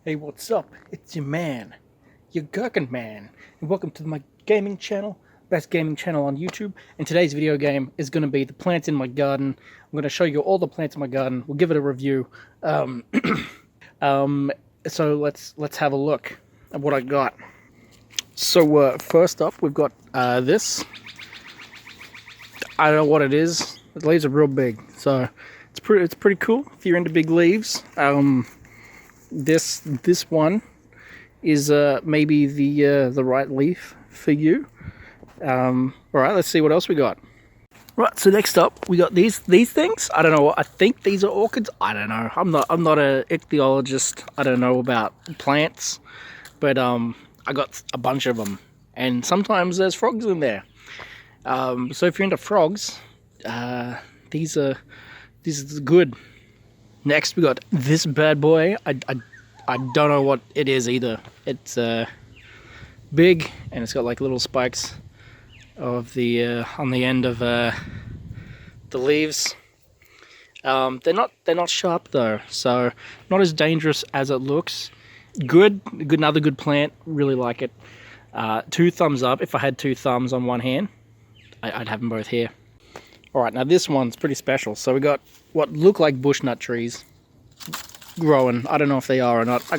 Hey, what's up? It's your man, your Gherkin man, and welcome to my gaming channel, best gaming channel on YouTube. And today's video game is going to be the plants in my garden. I'm going to show you all the plants in my garden. We'll give it a review. So let's have a look at what I got. So first up, we've got this. I don't know what it is. The leaves are real big, so it's pretty cool if you're into big leaves. This one is maybe the right leaf for you. All right, let's see what else we got. Right, so next up we got these things. I don't know. I think these are orchids. I don't know. I'm not a ichthyologist. I don't know about plants, but I got a bunch of them, and sometimes there's frogs in there. So if you're into frogs, these are good. Next, we got this bad boy. I don't know what it is either. It's big, and it's got like little spikes of the on the end of the leaves. They're not sharp though, so not as dangerous as it looks. Another good plant. Really like it. 2 thumbs up. If I had 2 thumbs on one hand, I'd have them both here. Alright, now this one's pretty special. So we got what look like bushnut trees growing. I don't know if they are or not. I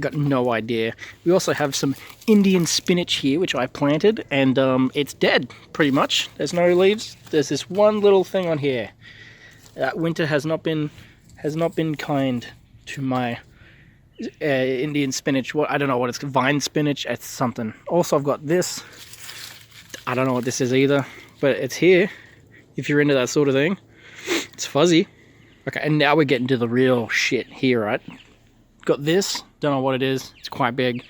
got no idea. We also have some Indian spinach here, which I planted, and it's dead, pretty much. There's no leaves. There's this one little thing on here. Winter has not been kind to my Indian spinach. I don't know what it's, vine spinach, it's something. Also, I've got this. I don't know what this is either, but it's here. If you're into that sort of thing, it's fuzzy. Okay, and now we're getting to the real shit here, right? Got this, don't know what it is, it's quite big.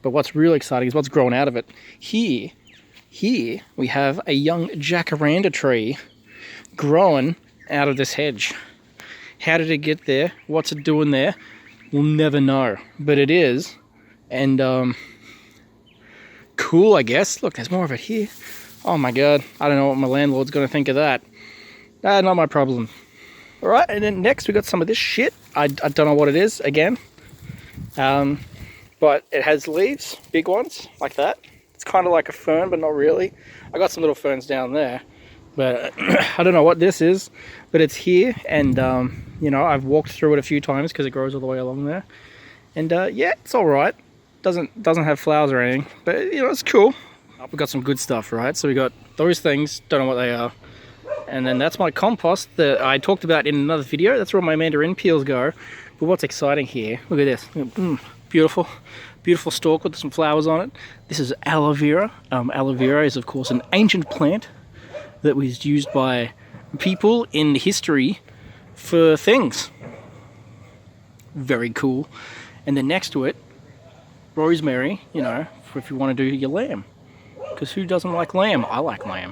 But what's really exciting is what's grown out of it. Here we have a young jacaranda tree growing out of this hedge. How did it get there? What's it doing there? We'll never know, but it is. And cool, I guess. Look, there's more of it here. Oh my god, I don't know what my landlord's gonna think of that. Not my problem. Alright, and then next we got some of this shit. I don't know what it is, again. But it has leaves, big ones, like that. It's kind of like a fern, but not really. I got some little ferns down there. But I don't know what this is, but it's here. And, you know, I've walked through it a few times because it grows all the way along there. And, yeah, it's alright. Doesn't have flowers or anything, but, you know, it's cool. We got some good stuff, right? So we got those things, don't know what they are. And then that's my compost that I talked about in another video. That's where my mandarin peels go. But what's exciting here, look at this. Beautiful, beautiful stalk with some flowers on it. This is aloe vera. Aloe vera is, of course, an ancient plant that was used by people in history for things. Very cool. And then next to it, rosemary, you know, for if you want to do your lamb. Because who doesn't like lamb? I like lamb.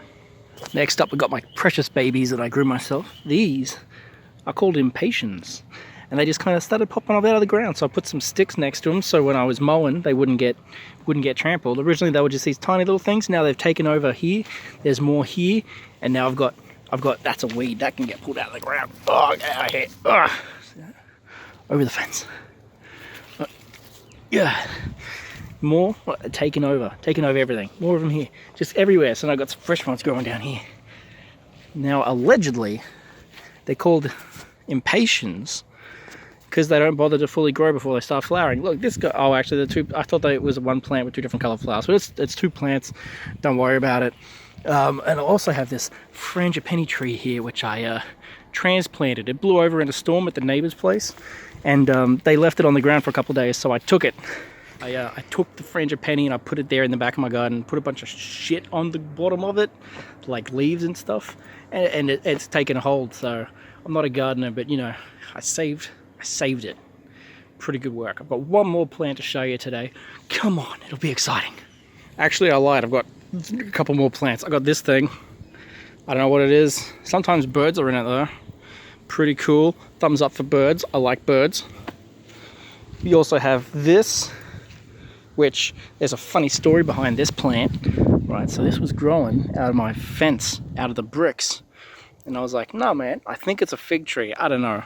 Next up, we've got my precious babies that I grew myself. These are called impatiens. And they just kind of started popping up out of the ground. So I put some sticks next to them so when I was mowing, they wouldn't get trampled. Originally, they were just these tiny little things. Now they've taken over here. There's more here. And now I've got that's a weed. That can get pulled out of the ground. Oh, get out of here. Oh. Over the fence. Yeah. More taking over everything. More of them here, just everywhere. So now I've got some fresh ones growing down here. Now allegedly they're called impatiens because they don't bother to fully grow before they start flowering. Look, this guy. Oh, actually, I thought that it was one plant with 2 different color flowers, but it's 2 plants. Don't worry about it. And I also have this frangipani tree here, which I transplanted. It blew over in a storm at the neighbor's place, and they left it on the ground for a couple of days. So I took it. I took the frangipani and I put it there in the back of my garden, put a bunch of shit on the bottom of it, like leaves and stuff, and it's taken a hold. So I'm not a gardener, but you know, I saved it. Pretty good work. I've got one more plant to show you today. Come on, it'll be exciting. Actually, I lied. I've got a couple more plants. I got this thing. I don't know what it is. Sometimes birds are in it though. Pretty cool. Thumbs up for birds. I like birds. We also have this, which there's a funny story behind this plant, right? So this was growing out of my fence, out of the bricks. And I was like, no, man, I think it's a fig tree. I don't know.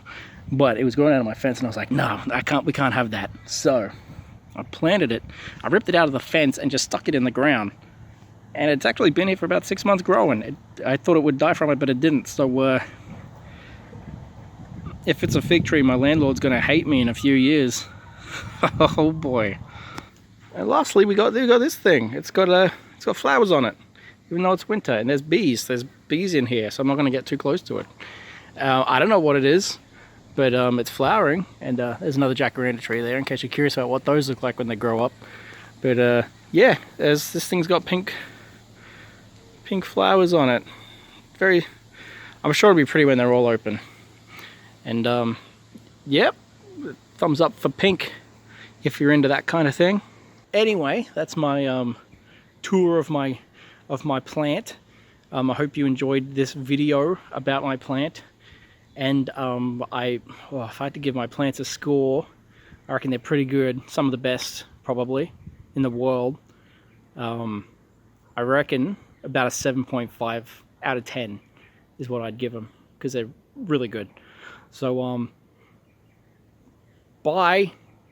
but it was growing out of my fence, and I was like, no, we can't have that. So I planted it. I ripped it out of the fence and just stuck it in the ground. And it's actually been here for about 6 months growing. I thought it would die from it, but it didn't. So if it's a fig tree, my landlord's gonna hate me in a few years. Oh boy. And lastly, we got this thing. It's got flowers on it, even though it's winter. And there's bees in here, so I'm not gonna get too close to it. I don't know what it is, but it's flowering. And there's another jacaranda tree there, in case you're curious about what those look like when they grow up. But yeah, this thing's got pink flowers on it. I'm sure it'll be pretty when they're all open. And yep, thumbs up for pink if you're into that kind of thing. Anyway, that's my tour of my plant. I hope you enjoyed this video about my plant. And if I had to give my plants a score, I reckon they're pretty good. Some of the best, probably, in the world. I reckon about a 7.5 out of 10 is what I'd give them, because they're really good. So bye.